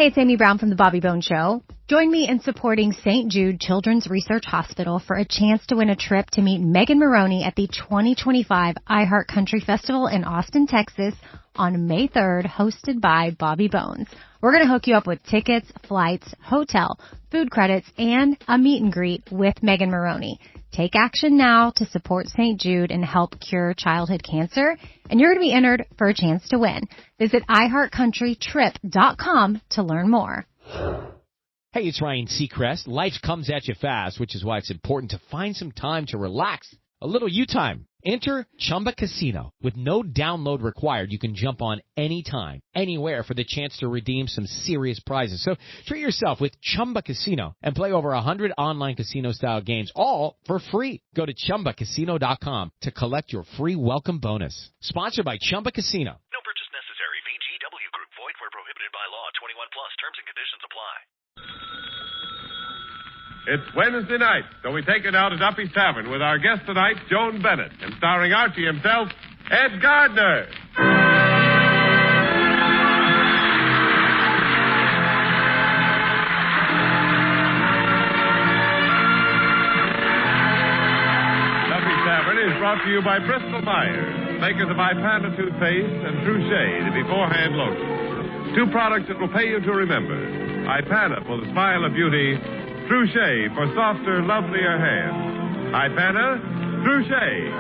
Hey, it's Amy Brown from The Bobby Bone Show. Join me in supporting St. Jude Children's Research Hospital for a chance to win a trip to meet Megan Maroney at the 2025 iHeart Country Festival in Austin, Texas on May 3rd, hosted by Bobby Bones. We're going to hook you up with tickets, flights, hotel, food credits, and a meet and greet with Megan Maroney. Take action now to support St. Jude and help cure childhood cancer, and you're going to be entered for a chance to win. Visit iHeartCountryTrip.com to learn more. Hey, it's Ryan Seacrest. Life comes at you fast, which is why it's important to find some time to relax. A little you time. Enter Chumba Casino. With no download required, you can jump on anytime, anywhere for the chance to redeem some serious prizes. So treat yourself with Chumba Casino and play over 100 online casino-style games, all for free. Go to ChumbaCasino.com to collect your free welcome bonus. Sponsored by Chumba Casino. No purchase necessary. VGW Group. Void where prohibited by law. 21 plus. Terms and conditions apply. It's Wednesday night, so we take it out to Duffy's Tavern with our guest tonight, Joan Bennett, and starring Archie himself, Ed Gardner. Duffy's Tavern is brought to you by Bristol Myers, makers of Ipana toothpaste and Truchet, the beforehand lotion. Two products that will pay you to remember. Ipana for the smile of beauty, Truchet for softer, lovelier hands. Ipana, Truchet.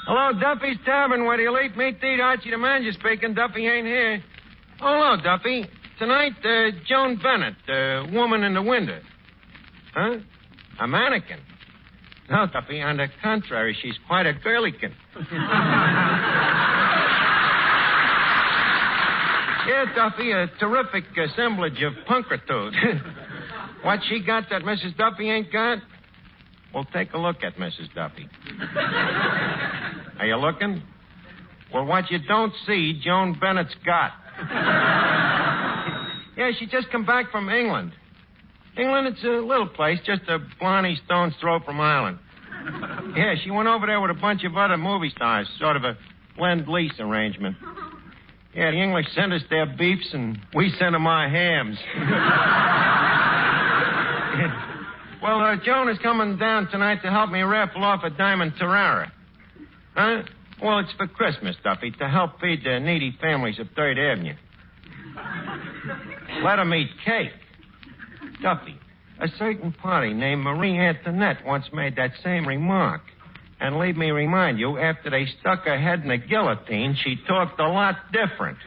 Hello, Duffy's Tavern, where the elite meat to eat. Archie the manager speaking. Duffy ain't here. Oh, hello, Duffy. Tonight, Joan Bennett, woman in the window. Huh? A mannequin. No, Duffy, on the contrary, she's quite a girlykin. Yeah, Duffy, a terrific assemblage of punkertude. What she got that Mrs. Duffy ain't got? Well, take a look at Mrs. Duffy. Are you looking? Well, what you don't see, Joan Bennett's got. Yeah, she just come back from England. England, it's a little place, just a Blarney stone's throw from Ireland. Yeah, she went over there with a bunch of other movie stars, sort of a lend-lease arrangement. Yeah, the English sent us their beefs, and we sent them our hams. Well, Joan is coming down tonight to help me raffle off a diamond Tarara. Huh? Well, it's for Christmas, Duffy, to help feed the needy families of 3rd Avenue. Let them eat cake. Duffy, a certain party named Marie Antoinette once made that same remark. And leave me remind you, after they stuck her head in a guillotine, she talked a lot different.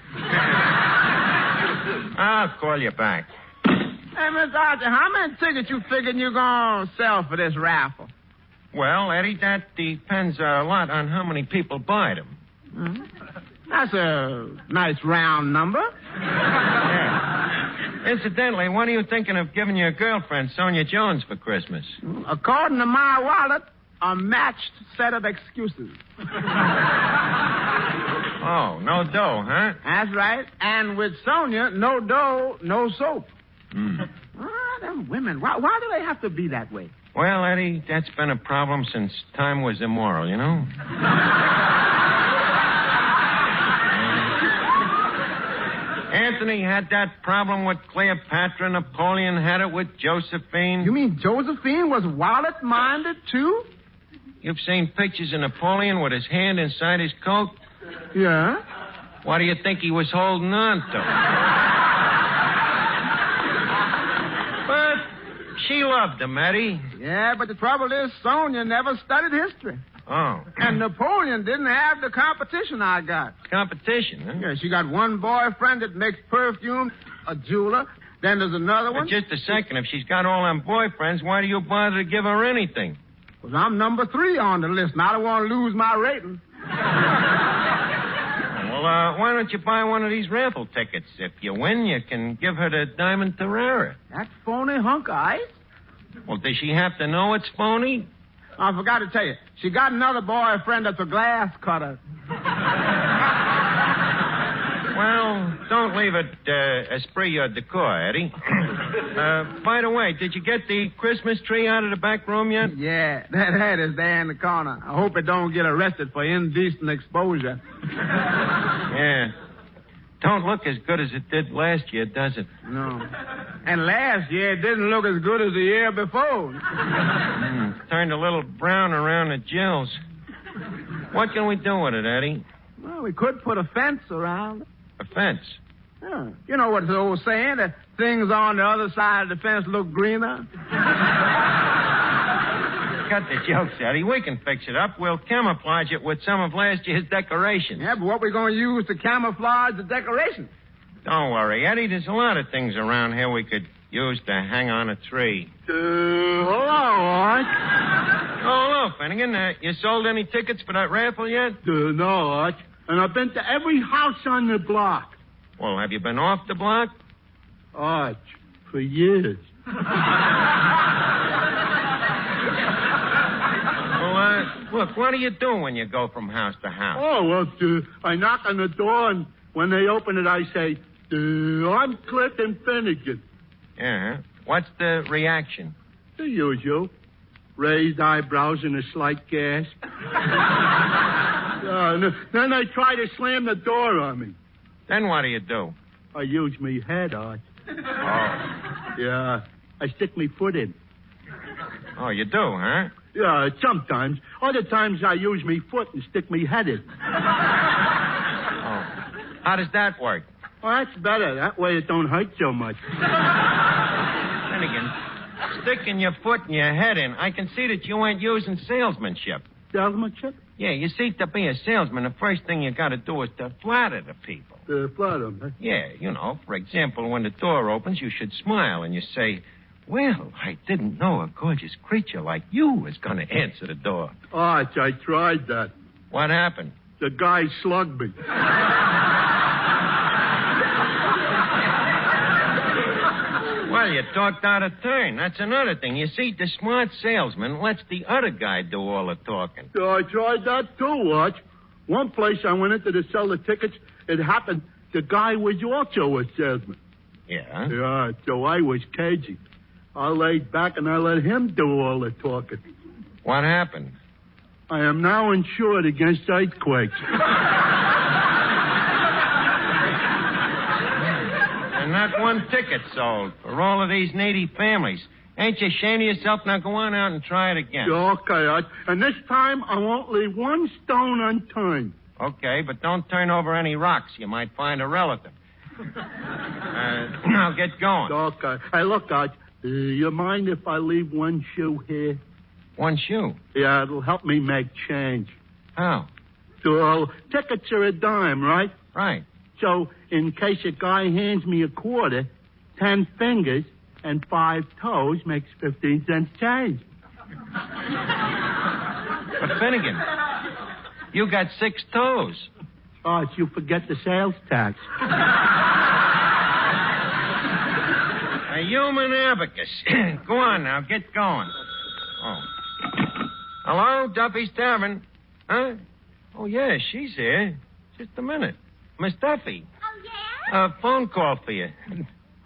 I'll call you back. Hey, Miss Archie, how many tickets you figuring you're going to sell for this raffle? Well, Eddie, that depends a lot on how many people buy them. Mm-hmm. That's a nice round number. Yeah. Incidentally, what are you thinking of giving your girlfriend, Sonia Jones, for Christmas? According to my wallet, a matched set of excuses. Oh, no dough, huh? That's right. And with Sonia, no dough, no soap. Mm. Them women, why do they have to be that way? Well, Eddie, that's been a problem since time was immoral, you know? Anthony had that problem with Cleopatra. Napoleon had it with Josephine. You mean Josephine was wallet-minded, too? You've seen pictures of Napoleon with his hand inside his coat? Yeah. What do you think he was holding on to? But she loved him, Eddie. Yeah, but the trouble is Sonia never studied history. Oh. And Napoleon didn't have the competition I got. Competition, huh? Yeah, she got one boyfriend that makes perfume, a jeweler. Then there's another one. Just a second. If she's got all them boyfriends, why do you bother to give her anything? Because I'm number 3 on the list, and I don't want to lose my rating. Well, why don't you buy one of these raffle tickets? If you win, you can give her the diamond Tarara. That phony hunk of ice? Well, does she have to know it's phony? I forgot to tell you. She got another boyfriend that's a glass cutter. Well, don't leave it esprit or decor, Eddie. By the way, did you get the Christmas tree out of the back room yet? Yeah, that head is there in the corner. I hope it don't get arrested for indecent exposure. Yeah. Don't look as good as it did last year, does it? No. And last year, it didn't look as good as the year before. Turned a little brown around the gills. What can we do with it, Eddie? Well, we could put a fence around it. A fence? Yeah. You know what the old saying, that things on the other side of the fence look greener? Cut the jokes, Eddie. We can fix it up. We'll camouflage it with some of last year's decorations. Yeah, but what we going to use to camouflage the decorations? Don't worry, Eddie. There's a lot of things around here we could use to hang on a tree. Hello, Arch. Oh, hello, Finnegan. You sold any tickets for that raffle yet? No, Arch. And I've been to every house on the block. Well, have you been off the block? Arch, for years. Look, what do you do when you go from house to house? Oh, well, I knock on the door, and when they open it, I say, I'm Clinton Finnegan. Yeah. What's the reaction? The usual. Raised eyebrows and a slight gasp. Then they try to slam the door on me. Then what do you do? I use me head, Arch. Oh. Yeah, I stick me foot in. Oh, you do, huh? Yeah, sometimes. Other times I use me foot and stick me head in. Oh. How does that work? Well, that's better. That way it don't hurt so much. Finnegan, sticking your foot and your head in, I can see that you ain't using salesmanship. Salesmanship? Yeah, you see, to be a salesman, the first thing you got to do is to flatter the people. Flatter them, huh? Yeah, you know, for example, when the door opens, you should smile and you say, well, I didn't know a gorgeous creature like you was going to answer the door. Arch, I tried that. What happened? The guy slugged me. Well, you talked out of turn. That's another thing. You see, the smart salesman lets the other guy do all the talking. So I tried that too, Arch. One place I went into to sell the tickets, it happened the guy was also a salesman. Yeah? Yeah, so I was cagey. I laid back and I let him do all the talking. What happened? I am now insured against earthquakes. And not one ticket sold for all of these needy families. Ain't you ashamed of yourself? Now go on out and try it again. Okay, Arch. And this time I won't leave one stone unturned. Okay, but don't turn over any rocks. You might find a relative. Now get going. Okay. Hey, look, Arch. You mind if I leave one shoe here? One shoe? Yeah, it'll help me make change. How? So, tickets are a dime, right? Right. So, in case a guy hands me a quarter, 10 fingers and 5 toes makes 15 cents change. But Finnegan, you got 6 toes. Oh, you forget the sales tax. A human abacus. Go on now, get going. Oh. Hello, Duffy's Tavern. Huh? Oh, yeah, she's here. Just a minute. Miss Duffy. Oh, yeah? A phone call for you.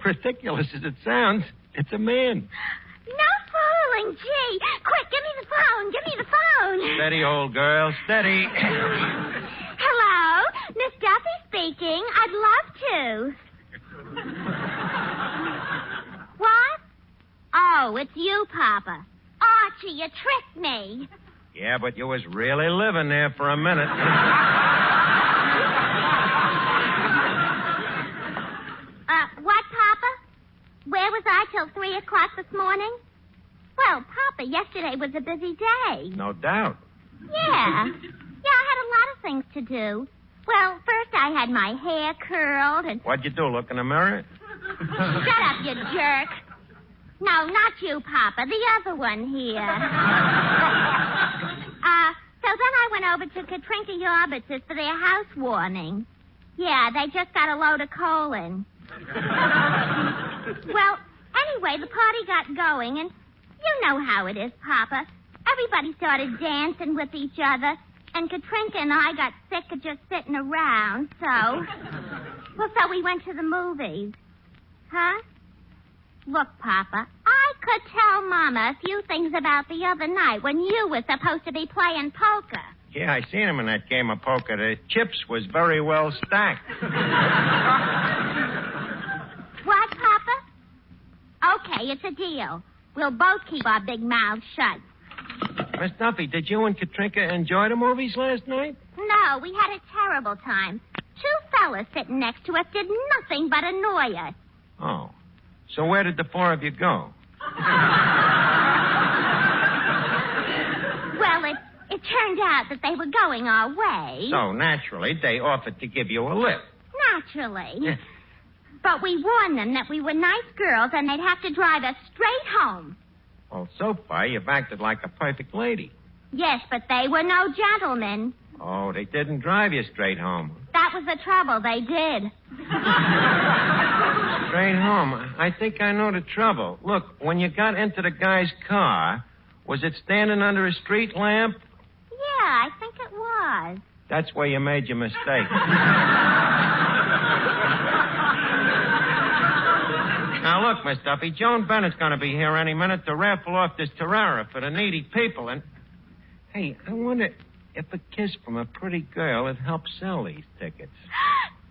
Ridiculous as it sounds, it's a man. No fooling, gee. Quick, give me the phone. Give me the phone. Steady, old girl, steady. Hello, Miss Duffy speaking. I'd love to. What? Oh, it's you, Papa. Archie, you tricked me. Yeah, but you was really living there for a minute. What, Papa? Where was I till 3 o'clock this morning? Well, Papa, yesterday was a busy day. No doubt. Yeah. Yeah, I had a lot of things to do. Well, first I had my hair curled and... What'd you do, look in the mirror? Shut up, you jerk. No, not you, Papa. The other one here. So then I went over to Katrinka Yorbitz's for their housewarming. Yeah, they just got a load of coal in. Well, anyway, the party got going, and you know how it is, Papa. Everybody started dancing with each other, and Katrinka and I got sick of just sitting around, so... Well, so we went to the movies. Huh? Look, Papa, I could tell Mama a few things about the other night when you were supposed to be playing poker. Yeah, I seen him in that game of poker. The chips was very well stacked. What, Papa? Okay, it's a deal. We'll both keep our big mouths shut. Miss Duffy, did you and Katrinka enjoy the movies last night? No, we had a terrible time. Two fellas sitting next to us did nothing but annoy us. Oh. So where did the four of you go? Well, it turned out that they were going our way. So, naturally, they offered to give you a lift. Naturally. But we warned them that we were nice girls and they'd have to drive us straight home. Well, so far, you've acted like a perfect lady. Yes, but they were no gentlemen. Oh, they didn't drive you straight home. That was the trouble. They did. Straight home. I think I know the trouble. Look, when you got into the guy's car, was it standing under a street lamp? Yeah, I think it was. That's where you made your mistake. Now, look, Miss Duffy, Joan Bennett's going to be here any minute to raffle off this Terrara for the needy people. And, hey, I wonder if a kiss from a pretty girl would help sell these tickets.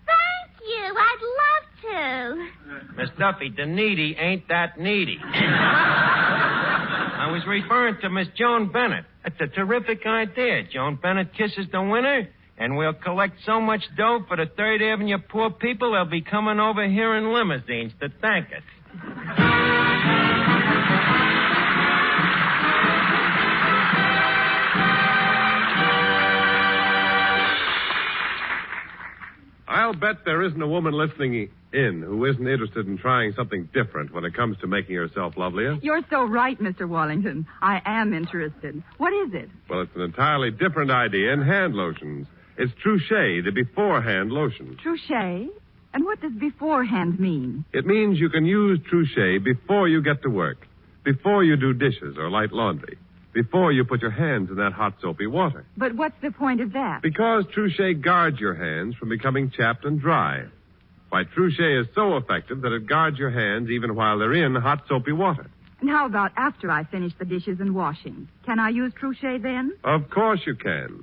Thank you. I'd love to. Miss Duffy, the needy ain't that needy. I was referring to Miss Joan Bennett. That's a terrific idea. Joan Bennett kisses the winner, and we'll collect so much dough for the Third Avenue poor people, they'll be coming over here in limousines to thank us. I'll bet there isn't a woman listening in who isn't interested in trying something different when it comes to making herself lovelier. You're so right, Mr. Wallington. I am interested. What is it? Well, it's an entirely different idea in hand lotions. It's Trouchet, the beforehand lotion. Trouchet? And what does beforehand mean? It means you can use Trouchet before you get to work, before you do dishes or light laundry, before you put your hands in that hot soapy water. But what's the point of that? Because Trouchet guards your hands from becoming chapped and dry. Why, Trouchet is so effective that it guards your hands even while they're in hot soapy water. And how about after I finish the dishes and washing? Can I use Trouchet then? Of course you can.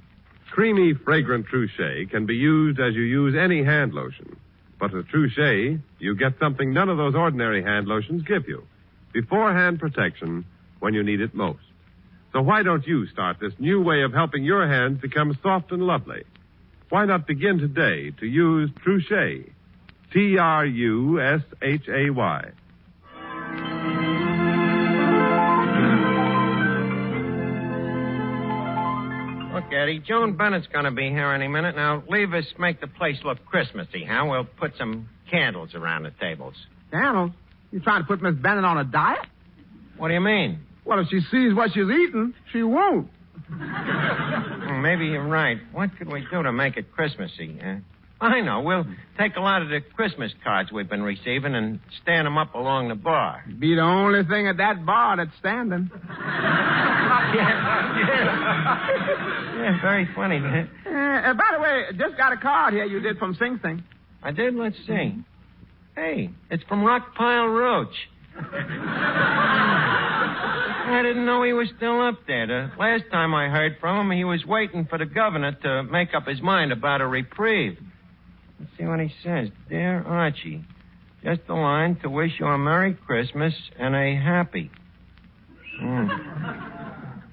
Creamy, fragrant Trouchet can be used as you use any hand lotion. But with Trouchet, you get something none of those ordinary hand lotions give you. Beforehand protection when you need it most. So why don't you start this new way of helping your hands become soft and lovely? Why not begin today to use Trouchet? T-R-U-S-H-A-Y. Look, Eddie, Joan Bennett's going to be here any minute. Now, leave us make the place look Christmassy, huh? We'll put some candles around the tables. Candles? You trying to put Miss Bennett on a diet? What do you mean? Well, if she sees what she's eating, she won't. Maybe you're right. What could we do to make it Christmassy? I know. We'll take a lot of the Christmas cards we've been receiving and stand them up along the bar. Be the only thing at that bar that's standing. Yeah, very funny. By the way, just got a card here you did from Sing Sing. I did? Let's see. Hey, it's from Rockpile Roach. I didn't know he was still up there. The last time I heard from him, he was waiting for the governor to make up his mind about a reprieve. Let's see what he says. Dear Archie, just a line to wish you a Merry Christmas and a happy.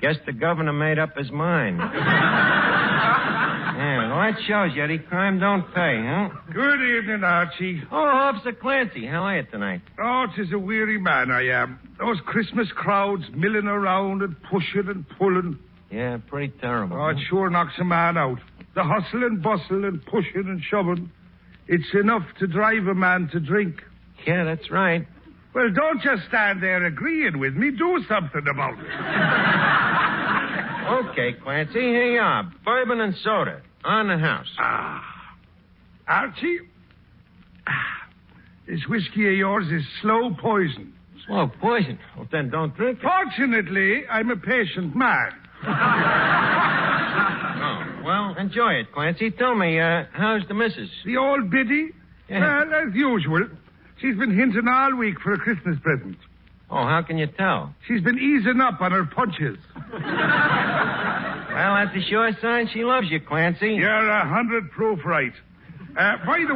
Guess the governor made up his mind. Yeah, well, that shows you, Eddie. Crime don't pay, huh? Good evening, Archie. Oh, Officer Clancy, how are you tonight? Oh, 'tis a weary man I am. Those Christmas crowds milling around and pushing and pulling. Yeah, pretty terrible. Oh, it sure knocks a man out. The hustle and bustle and pushing and shoving. It's enough to drive a man to drink. Yeah, that's right. Well, don't just stand there agreeing with me. Do something about it. Okay, Clancy, here you are. Bourbon and soda. On the house. Archie? This whiskey of yours is slow poison. Slow poison? Well, then don't drink it. Fortunately, I'm a patient man. Oh, well, enjoy it, Clancy. Tell me, how's the missus? The old biddy? Well, as usual, she's been hinting all week for a Christmas present. Oh, how can you tell? She's been easing up on her punches. Well, that's a sure sign she loves you, Clancy. You're 100 proof right. By the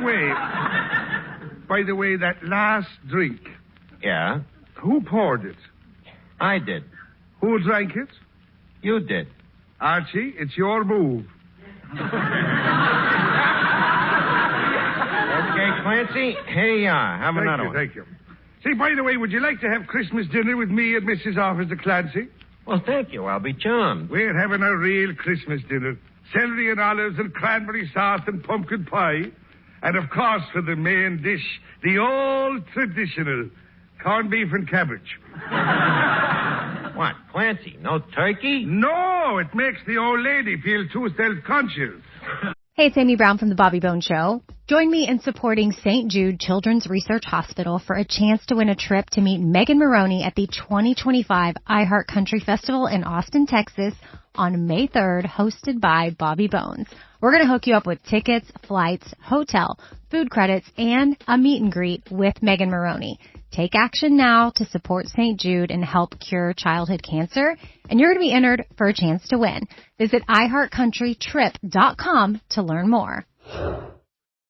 way, that last drink. Yeah? Who poured it? I did. Who drank it? You did. Archie, it's your move. Okay, Clancy, here you are. Have another one. Thank you. Say, by the way, would you like to have Christmas dinner with me and Mrs. Officer Clancy? Well, thank you. I'll be charmed. We're having a real Christmas dinner. Celery and olives and cranberry sauce and pumpkin pie. And, of course, for the main dish, the old traditional corned beef and cabbage. What, Clancy, no turkey? No, it makes the old lady feel too self-conscious. Hey, it's Amy Brown from The Bobby Bone Show. Join me in supporting St. Jude Children's Research Hospital for a chance to win a trip to meet Megan Maroney at the 2025 iHeart Country Festival in Austin, Texas on May 3rd, hosted by Bobby Bones. We're going to hook you up with tickets, flights, hotel, food credits, and a meet and greet with Megan Maroney. Take action now to support St. Jude and help cure childhood cancer, and you're going to be entered for a chance to win. Visit iHeartCountryTrip.com to learn more.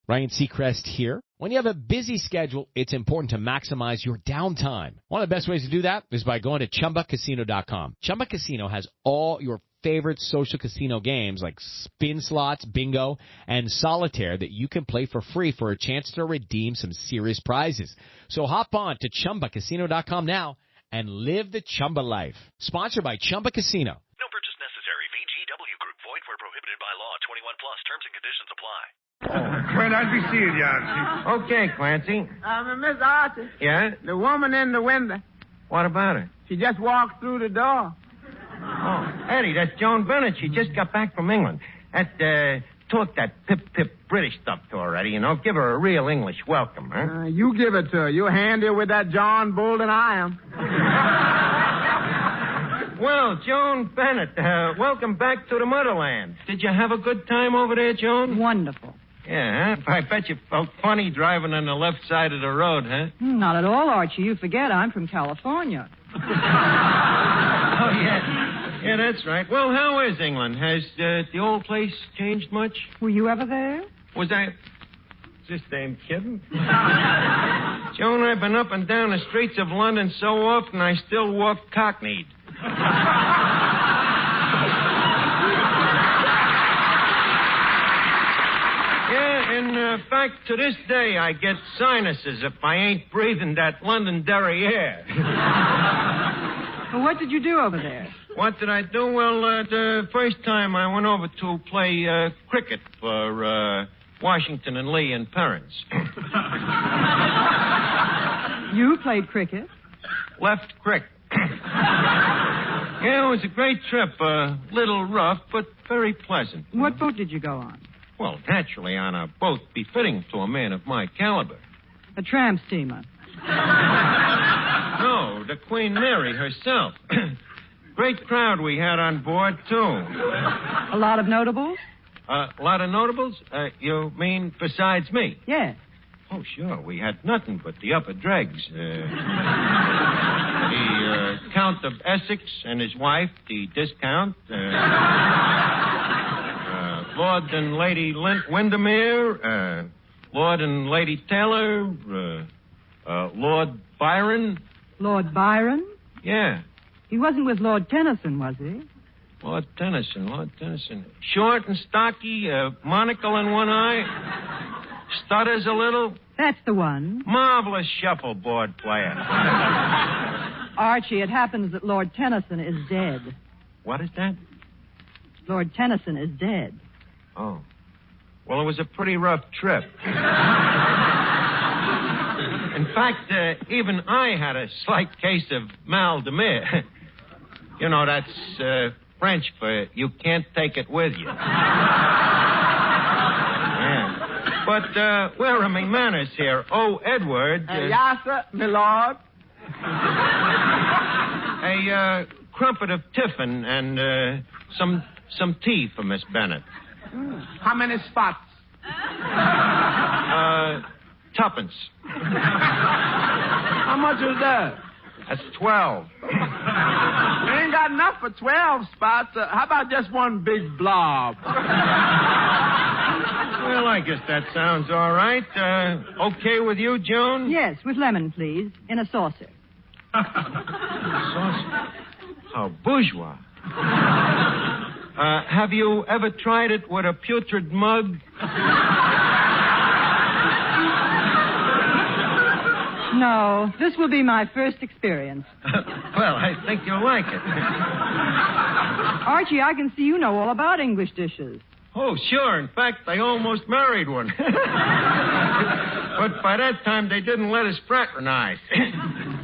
Ryan Seacrest here. When you have a busy schedule, it's important to maximize your downtime. One of the best ways to do that is by going to ChumbaCasino.com. Chumba Casino has all your favorite social casino games like spin slots, bingo, and solitaire that you can play for free for a chance to redeem some serious prizes. So hop on to ChumbaCasino.com now and live the Chumba life. Sponsored by Chumba Casino. No purchase necessary. VGW Group. Void where prohibited by law. 21 plus. Terms and conditions apply. Well, I'll be seeing you, Archie. Okay, Clancy. Miss Archie. Yeah? The woman in the window. What about her? She just walked through the door. Oh, Eddie, that's Joan Bennett. She just got back from England. Talk that pip-pip British stuff to her, Eddie, Give her a real English welcome, huh? You give it to her. You're handier with that John Bull than I am. Well, Joan Bennett, welcome back to the motherland. Did you have a good time over there, Joan? Wonderful. Yeah, huh? I bet you felt funny driving on the left side of the road, huh? Not at all, Archie. You forget I'm from California. Oh, yeah. Yeah, that's right. Well, how is England? Has the old place changed much? Were you ever there? Was I... This damn kidding? Joan, I've been up and down the streets of London so often I still walk cockneyed. Yeah, in fact, to this day, I get sinuses if I ain't breathing that Londonderry air. Well, what did you do over there? What did I do? Well, the first time I went over to play cricket for Washington and Lee and Perrins. You played cricket? Left crick. Yeah, it was a great trip. A little rough, but very pleasant. What boat did you go on? Well, naturally, on a boat befitting to a man of my caliber. A tramp steamer. No, the Queen Mary herself. Great crowd we had on board, too. A lot of notables? A lot of notables? You mean besides me? Yes. Oh, sure. We had nothing but the upper dregs. The Count of Essex and his wife, the Discount. Lord and Lady Windermere. Lord and Lady Taylor. Lord Byron. Lord Byron? Yeah. He wasn't with Lord Tennyson, was he? Lord Tennyson. Short and stocky, monocle in one eye. Stutters a little. That's the one. Marvelous shuffleboard player. Archie, it happens that Lord Tennyson is dead. What is that? Lord Tennyson is dead. Oh. Well, it was a pretty rough trip. In fact, even I had a slight case of mal de mer. You know, that's French for you can't take it with you. Yeah. But where are my manners here? Oh, Edward. Yes, sir, my lord. A crumpet of tiffin and some tea for Miss Bennett. How many spots? Tuppence. How much is that? That's 12. We ain't got enough for 12 spots. How about just one big blob? Well, I guess that sounds all right. Okay with you, Joan? Yes, with lemon, please, in a saucer. Saucer? How bourgeois. Have you ever tried it with a putrid mug? No, this will be my first experience. Well, I think you'll like it. Archie, I can see you know all about English dishes. Oh, sure. In fact, I almost married one. But by that time, they didn't let us fraternize.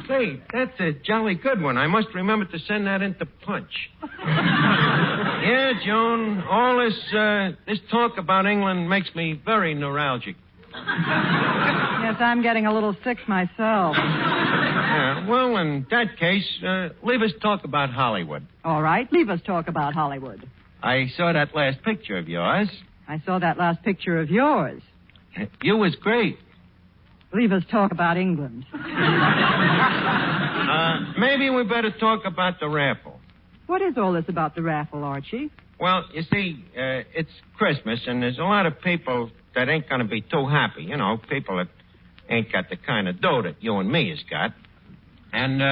Say, that's a jolly good one. I must remember to send that into Punch. Yeah, Joan, all this talk about England makes me very neuralgic. Yes, I'm getting a little sick myself. Well, in that case, leave us talk about Hollywood. All right, leave us talk about Hollywood. I saw that last picture of yours. I saw that last picture of yours. You was great. Leave us talk about England. Maybe we better talk about the raffle. What is all this about the raffle, Archie? Well, you see, it's Christmas, and there's a lot of people that ain't going to be too happy. You know, people that ain't got the kind of dough that you and me has got. And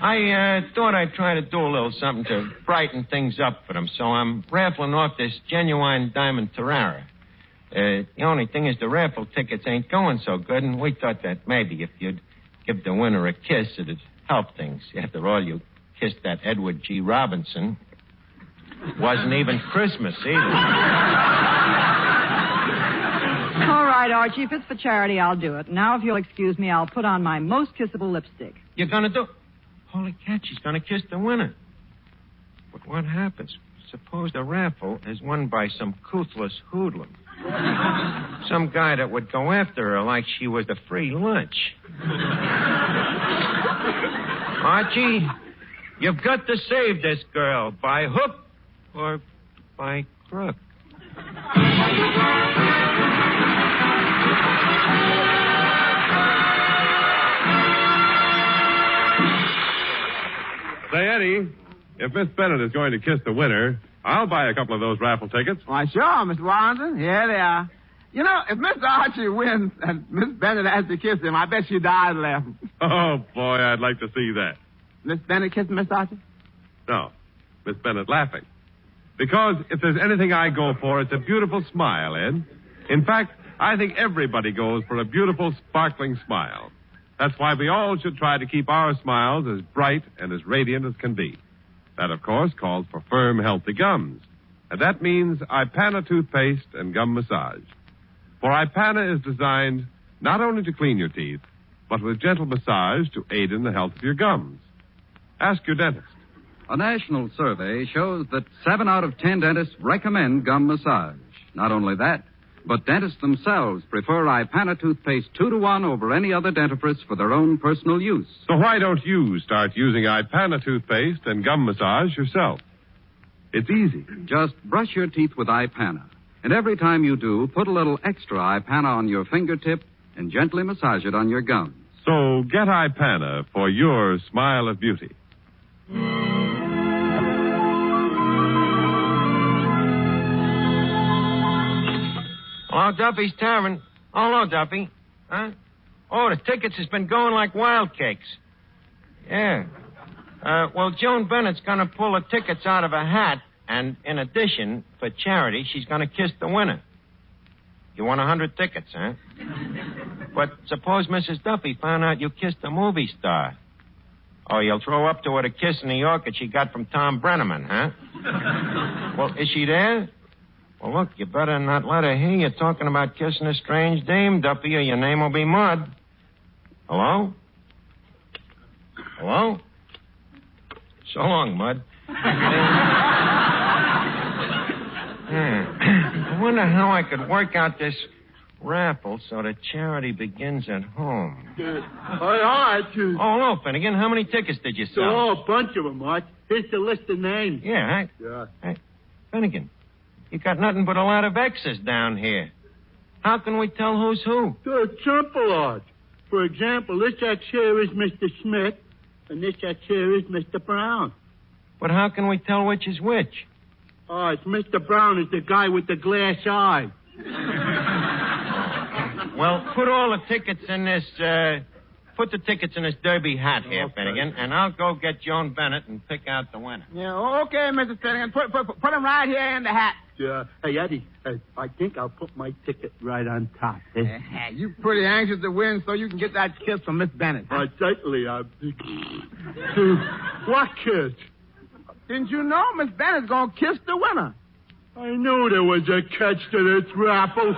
I thought I'd try to do a little something to brighten things up for them. So I'm raffling off this genuine diamond Tarara. The only thing is the raffle tickets ain't going so good, and we thought that maybe if you'd give the winner a kiss, it'd help things. After all, you kissed that Edward G. Robinson. Wasn't even Christmas either. All right, Archie, if it's for charity, I'll do it. Now, if you'll excuse me, I'll put on my most kissable lipstick. You're going to do... Holy cat, she's going to kiss the winner. But what happens? Suppose the raffle is won by some couthless hoodlum. Some guy that would go after her like she was a free lunch. Archie, you've got to save this girl by hook or by crook. Say, Eddie, if Miss Bennett is going to kiss the winner, I'll buy a couple of those raffle tickets. Why, sure, Mr. Warrington. Here they are. You know, if Mr. Archie wins and Miss Bennett has to kiss him, I bet she died laughing. Oh, boy, I'd like to see that. Miss Bennett kissing Mr. Archie? No, Miss Bennett laughing. Because if there's anything I go for, it's a beautiful smile, Ed. In fact, I think everybody goes for a beautiful, sparkling smile. That's why we all should try to keep our smiles as bright and as radiant as can be. That, of course, calls for firm, healthy gums. And that means Ipana toothpaste and gum massage. For Ipana is designed not only to clean your teeth, but with gentle massage to aid in the health of your gums. Ask your dentist. A national survey shows that 7 out of 10 dentists recommend gum massage. Not only that, but dentists themselves prefer Ipana toothpaste 2-to-1 over any other dentifrice for their own personal use. So why don't you start using Ipana toothpaste and gum massage yourself? It's easy. Just brush your teeth with Ipana. And every time you do, put a little extra Ipana on your fingertip and gently massage it on your gums. So get Ipana for your smile of beauty. Hello, Duffy's Tavern. Oh, hello, Duffy. Huh? Oh, the tickets has been going like wild cakes. Yeah. Well, Joan Bennett's going to pull the tickets out of a hat, and in addition, for charity, she's going to kiss the winner. You want 100 tickets, huh? But suppose Mrs. Duffy found out you kissed a movie star. Oh, you'll throw up to her the kiss in New York that she got from Tom Brenneman, huh? Well, is she there? Well, look, you better not let her hear you talking about kissing a strange dame, Duffy, or your name will be Mud. Hello? Hello? So long, Mud. I wonder how I could work out this raffle so that charity begins at home. All right. Oh, hello, Finnegan. How many tickets did you sell? Oh, a bunch of them, Arch. Here's the list of names. Yeah, Yeah. Hey, Finnegan, you got nothing but a lot of X's down here. How can we tell who's who? It's simple, Arch. For example, this chair is Mr. Smith, and this chair is Mr. Brown. But how can we tell which is which? Arch, Mr. Brown is the guy with the glass eye. Well, put all the tickets in this, put the tickets in this derby hat here, okay, Finnegan, and I'll go get Joan Bennett and pick out the winner. Yeah, okay, Mr. Finnegan. Put him right here in the hat. Yeah. Hey, Eddie, I think I'll put my ticket right on top. You pretty anxious to win so you can get that kiss from Miss Bennett. Certainly. What kiss? Didn't you know Miss Bennett's going to kiss the winner? I knew there was a catch to this raffle.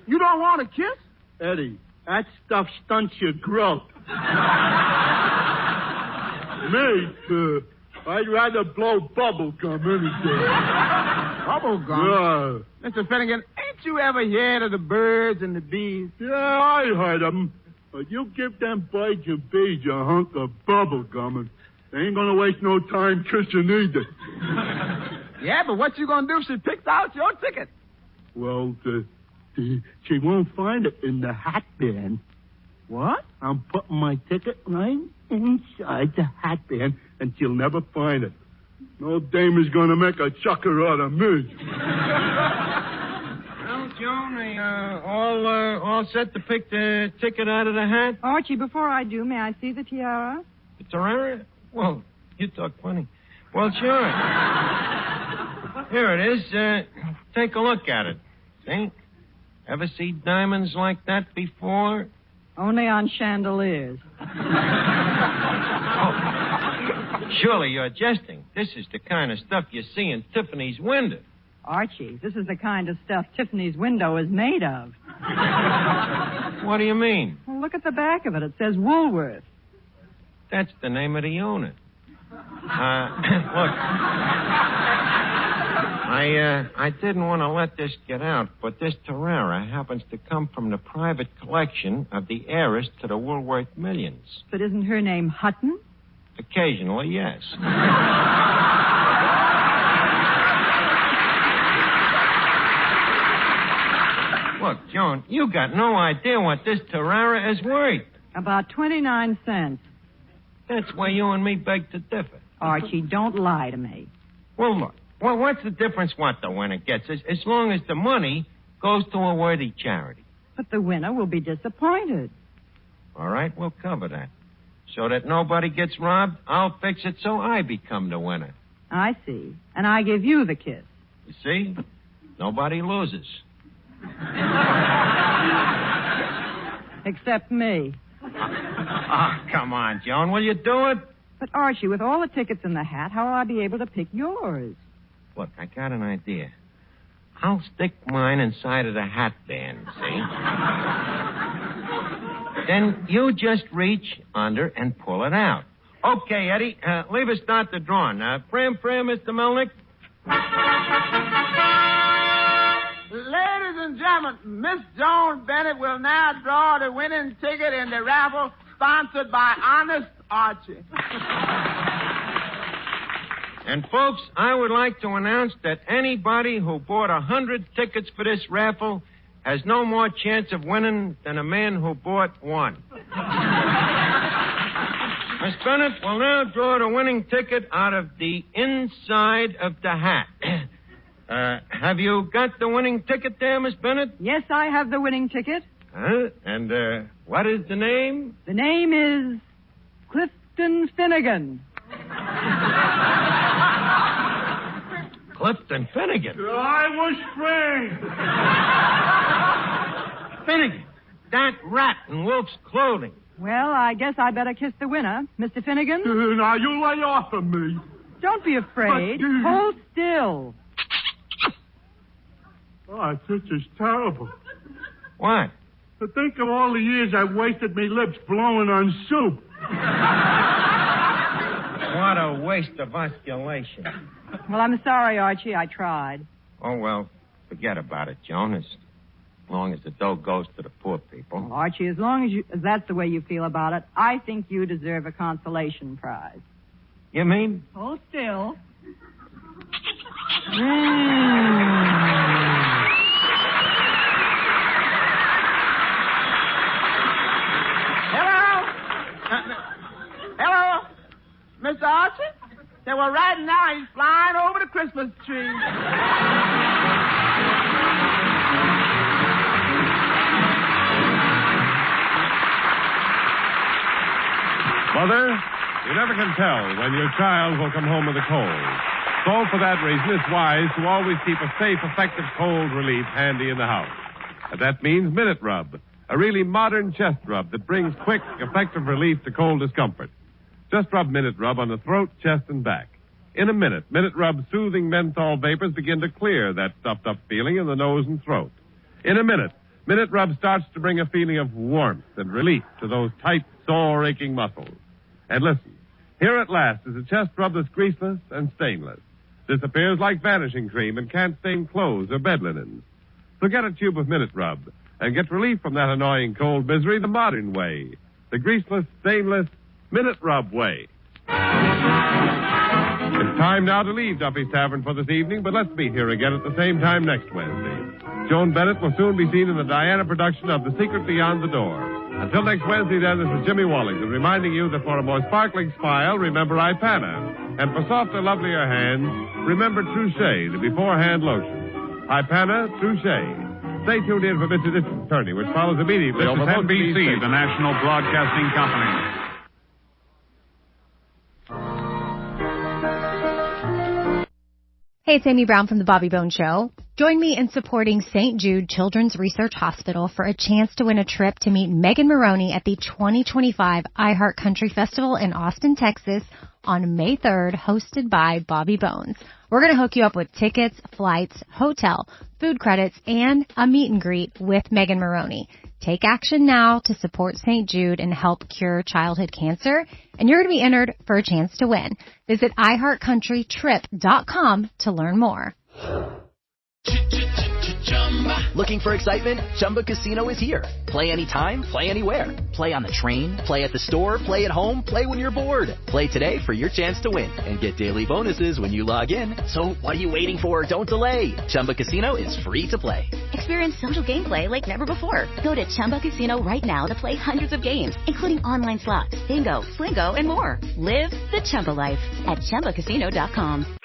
You don't want a kiss? Eddie, that stuff stunts your growth. Me, I'd rather blow bubble gum any day. Bubble gum? Yeah. Mr. Finnegan, ain't you ever heard of the birds and the bees? Yeah, I heard them. But you give them birds and bees a hunk of bubble gum, and they ain't gonna waste no time kissing either. Yeah, but what you gonna do if she picks out your ticket? Well, she won't find it in the hat band. What? I'm putting my ticket right inside the hat band, and she'll never find it. No dame is going to make a chucker out of me. Well, Joan, all set to pick the ticket out of the hat? Archie, before I do, may I see the tiara? The tiara? Well, you talk funny. Well, sure. Here it is. Take a look at it. See? Ever see diamonds like that before? Only on chandeliers. Oh, surely you're jesting. This is the kind of stuff you see in Tiffany's window. Archie, this is the kind of stuff Tiffany's window is made of. What do you mean? Well, look at the back of it. It says Woolworth. That's the name of the owner. Look. I didn't want to let this get out, but this tiara happens to come from the private collection of the heiress to the Woolworth millions. But isn't her name Hutton? Occasionally, yes. Look, Joan, you got no idea what this tiara is worth. About 29 cents. That's why you and me beg to differ. Archie, don't lie to me. Well, look. Well, what's the difference what the winner gets, as long as the money goes to a worthy charity? But the winner will be disappointed. All right, we'll cover that. So that nobody gets robbed, I'll fix it so I become the winner. I see. And I give you the kiss. You see? Nobody loses. Except me. Oh, come on, Joan. Will you do it? But, Archie, with all the tickets in the hat, how will I be able to pick yours? Look, I got an idea. I'll stick mine inside of the hat band, see? Then you just reach under and pull it out. Okay, Eddie, leave us start the drawing. Prim, Mr. Melnick. Ladies and gentlemen, Miss Joan Bennett will now draw the winning ticket in the raffle sponsored by Honest Archie. And, folks, I would like to announce that anybody who bought 100 tickets for this raffle has no more chance of winning than a man who bought one. Miss Bennett will now draw the winning ticket out of the inside of the hat. Have you got the winning ticket there, Miss Bennett? Yes, I have the winning ticket. And what is the name? The name is Clifton Finnegan. Clifton Finnegan? I was framed. Finnegan, that rat in Wolf's clothing. Well, I guess I better kiss the winner. Mr. Finnegan? Now, you lay off of me. Don't be afraid. Hold still. Oh, this is terrible. What? To think of all the years I've wasted me lips blowing on soup. What a waste of osculation. Well, I'm sorry, Archie. I tried. Oh, well, forget about it, Joan. As long as the dough goes to the poor people. Well, Archie, as long as that's the way you feel about it, I think you deserve a consolation prize. You mean? Hold still. Christmas tree. Mother, you never can tell when your child will come home with a cold. So for that reason, it's wise to always keep a safe, effective cold relief handy in the house. And that means Minute Rub, a really modern chest rub that brings quick, effective relief to cold discomfort. Just rub Minute Rub on the throat, chest, and back. In a minute, Minute Rub's soothing menthol vapors begin to clear that stuffed-up feeling in the nose and throat. In a minute, Minute Rub starts to bring a feeling of warmth and relief to those tight, sore, aching muscles. And listen, here at last is a chest rub that's greaseless and stainless. Disappears like vanishing cream and can't stain clothes or bed linens. So get a tube of Minute Rub and get relief from that annoying cold misery the modern way. The greaseless, stainless Minute Rub way. It's time now to leave Duffy's Tavern for this evening, but let's meet here again at the same time next Wednesday. Joan Bennett will soon be seen in the Diana production of The Secret Beyond the Door. Until next Wednesday, then, this is Jimmy Wallington reminding you that for a more sparkling smile, remember Ipana. And for softer, lovelier hands, remember Trouche, the beforehand lotion. Ipana, Trouche. Stay tuned in for Mr. Distance Attorney, which follows immediately over NBC, the national broadcasting company. Hey, it's Amy Brown from the Bobby Bone Show. Join me in supporting St. Jude Children's Research Hospital for a chance to win a trip to meet Megan Maroney at the 2025 iHeart Country Festival in Austin, Texas on May 3rd, hosted by Bobby Bones. We're going to hook you up with tickets, flights, hotel, food credits, and a meet and greet with Megan Maroney. Take action now to support St. Jude and help cure childhood cancer, and you're going to be entered for a chance to win. Visit iHeartCountryTrip.com to learn more. Looking for excitement? Chumba Casino is here. Play anytime, play anywhere. Play on the train, play at the store, play at home, play when you're bored. Play today for your chance to win and get daily bonuses when you log in. So what are you waiting for? Don't delay. Chumba Casino is free to play. Experience social gameplay like never before. Go to Chumba Casino right now to play hundreds of games, including online slots, bingo, Slingo, and more. Live the Chumba life at ChumbaCasino.com.